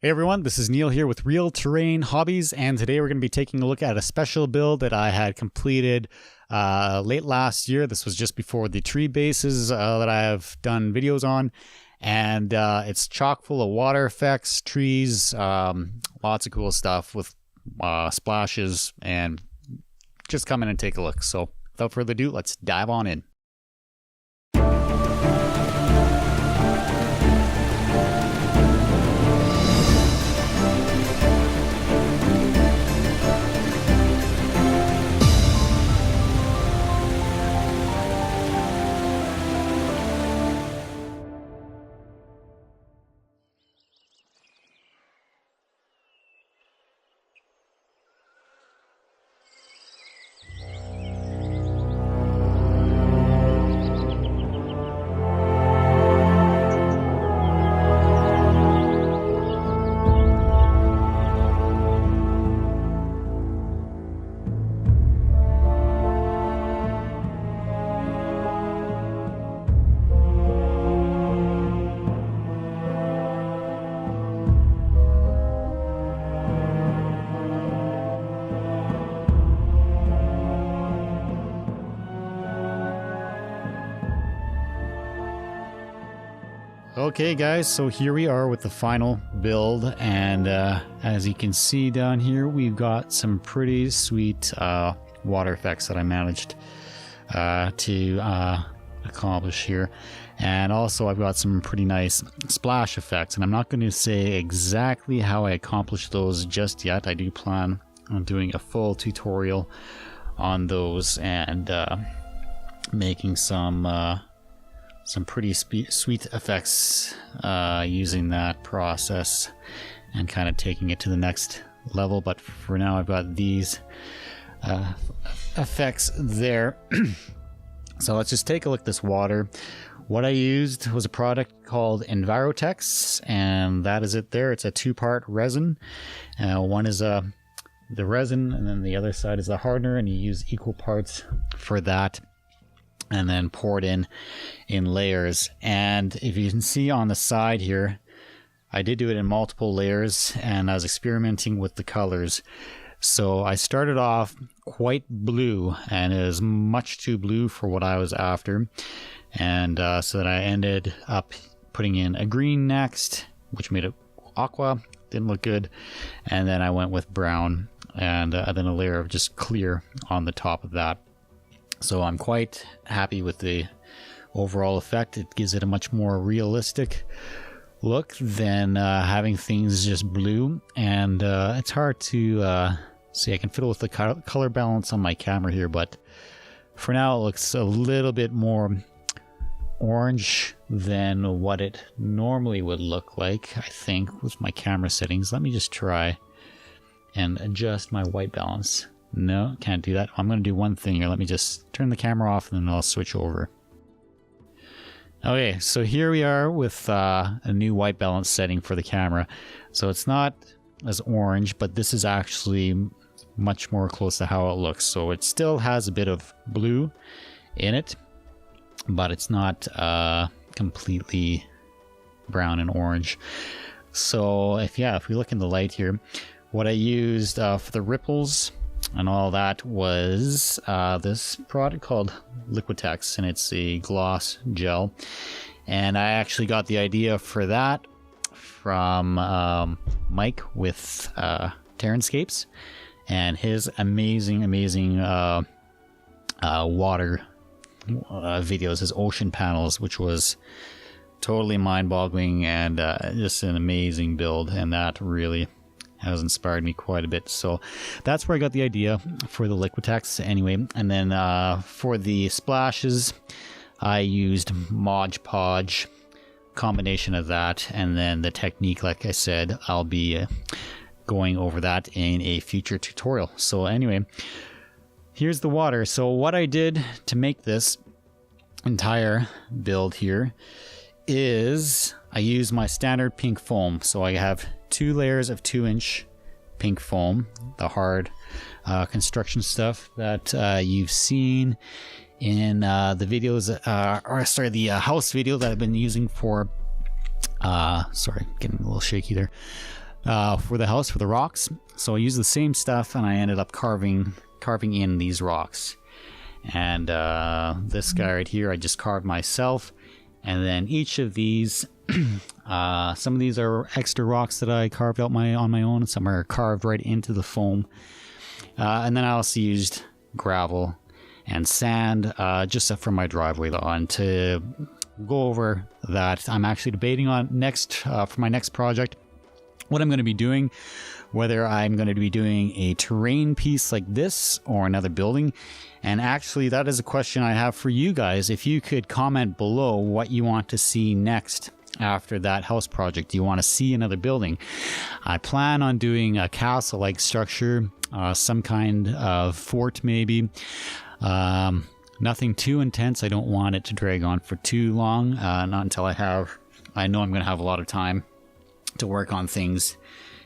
Hey everyone, this is Neil here with Real Terrain Hobbies, and today we're going to be taking a look at a special build that I had completed late last year. This was just before the tree bases that I have done videos on, and it's chock full of water effects, trees, lots of cool stuff with splashes, and just come in and take a look. So without further ado, let's dive on in. Okay guys, so here we are with the final build, and as you can see down here, we've got some pretty sweet water effects that I managed to accomplish here. And also I've got some pretty nice splash effects, and I'm not going to say exactly how I accomplished those just yet. I do plan on doing a full tutorial on those and making some pretty sweet effects using that process and kind of taking it to the next level. But for now, I've got these effects there. So let's just take a look at this water. What I used was a product called Envirotex, and that is it there. It's a two-part resin. One is the resin, and then the other side is the hardener, and you use equal parts for that, and then pour it in layers. And if you can see on the side here, I did do it in multiple layers, and I was experimenting with the colors. So I started off quite blue, and it was much too blue for what I was after, and so that I ended up putting in a green next, which made it aqua. Didn't look good. And then I went with brown, and then a layer of just clear on the top of that. So I'm quite happy with the overall effect. It gives it a much more realistic look than having things just blue. And it's hard to see. I can fiddle with the color balance on my camera here, but for now it looks a little bit more orange than what it normally would look like, I think, with my camera settings. Let me just try and adjust my white balance. No, can't do that. I'm going to do one thing here. Let me just turn the camera off, and then I'll switch over. Okay, so here we are with a new white balance setting for the camera. So it's not as orange, but this is actually much more close to how it looks. So it still has a bit of blue in it, but it's not completely brown and orange. So if we look in the light here, what I used for the ripples and all that was this product called Liquitex, and it's a gloss gel. And I actually got the idea for that from Mike with Terranscapes, and his amazing water videos, his ocean panels, which was totally mind-boggling, and just an amazing build, and that really has inspired me quite a bit. So that's where I got the idea for the Liquitex anyway. And then for the splashes, I used Mod Podge, combination of that, and then the technique, like I said, I'll be going over that in a future tutorial. So anyway, here's the water. So what I did to make this entire build here is I use my standard pink foam. So I have 2 layers of 2-inch pink foam, the hard construction stuff that you've seen in the videos, the house video that I've been using for, sorry, getting a little shaky there. for the house, for the rocks. So I used the same stuff, and I ended up carving in these rocks. And this guy right here, I just carved myself. And then each of these, some of these are extra rocks that I carved out on my own, and some are carved right into the foam. And then I also used gravel and sand just from my driveway on to go over that. I'm actually debating on for my next project what I'm going to be doing, whether I'm going to be doing a terrain piece like this or another building. And actually, that is a question I have for you guys. If you could comment below what you want to see next after that house project. Do you want to see another building? I plan on doing a castle-like structure, some kind of fort maybe. Nothing too intense. I don't want it to drag on for too long, not until I know I'm going to have a lot of time to work on things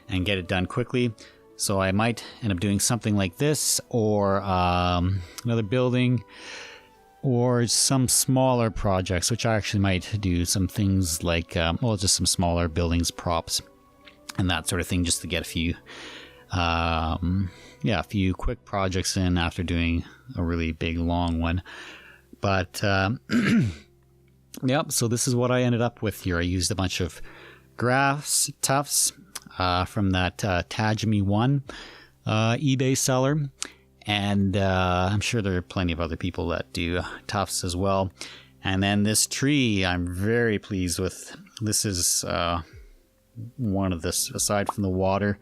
and get it done quickly. So I might end up doing something like this, or another building, or some smaller projects, which I actually might do some things like, just some smaller buildings, props, and that sort of thing, just to get a few quick projects in after doing a really big long one. But yep, so this is what I ended up with here. I used a bunch of grass tufts from that Tajimi 1 eBay seller, and I'm sure there are plenty of other people that do tufts as well. And then this tree I'm very pleased with. This is one of this, aside from the water,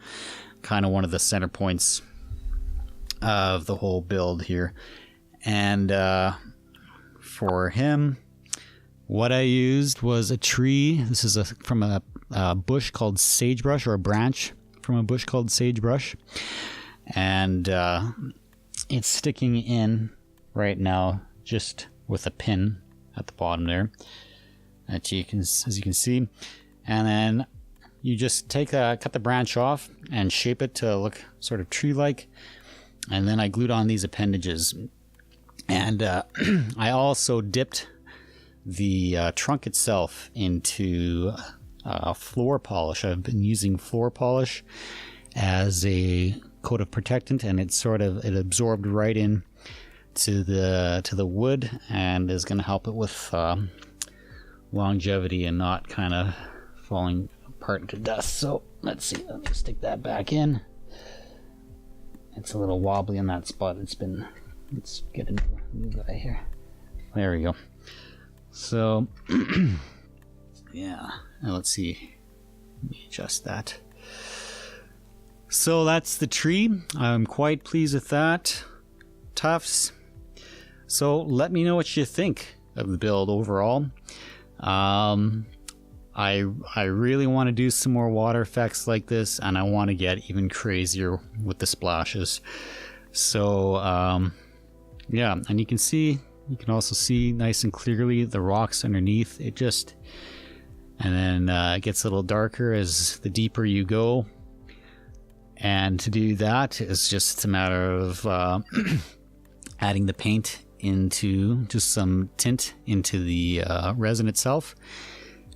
kind of one of the center points of the whole build here. And for him, what I used was a tree. This is from a bush called sagebrush, or a branch from a bush called sagebrush. And it's sticking in right now just with a pin at the bottom there, as you can see. And then you just cut the branch off and shape it to look sort of tree-like. And then I glued on these appendages. And I also dipped the trunk itself into floor polish. I've been using floor polish as a coat of protectant, and it absorbed right in to the wood, and is going to help it with longevity and not kind of falling apart into dust. So let's see, let me stick that back in. It's a little wobbly in that spot. Let's get a new guy here. There we go. So yeah, and let's see, let me adjust that. So that's the tree. I'm quite pleased with that. Tufts. So let me know what you think of the build overall. I really want to do some more water effects like this, and I want to get even crazier with the splashes. So yeah, and you can also see nice and clearly the rocks underneath. And then it gets a little darker as the deeper you go. And to do that is just a matter of adding the paint into just some tint into the resin itself.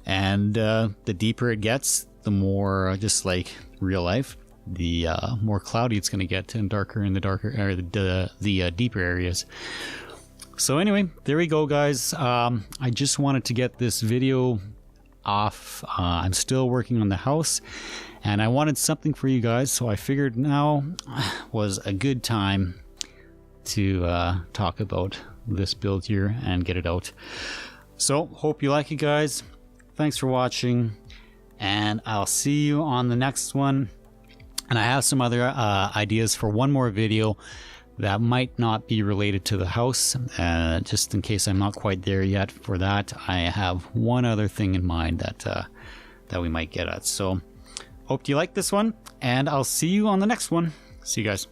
And the deeper it gets, the more, just like real life, the more cloudy it's going to get, and darker in the deeper areas. So anyway, there we go, guys. I just wanted to get this video off. I'm still working on the house, and I wanted something for you guys, so I figured now was a good time to talk about this build here and get it out. So hope you like it, guys. Thanks for watching, and I'll see you on the next one. And I have some other ideas for one more video that might not be related to the house, just in case I'm not quite there yet for that. I have one other thing in mind that we might get at. So hope you like this one, and I'll see you on the next one. See you guys.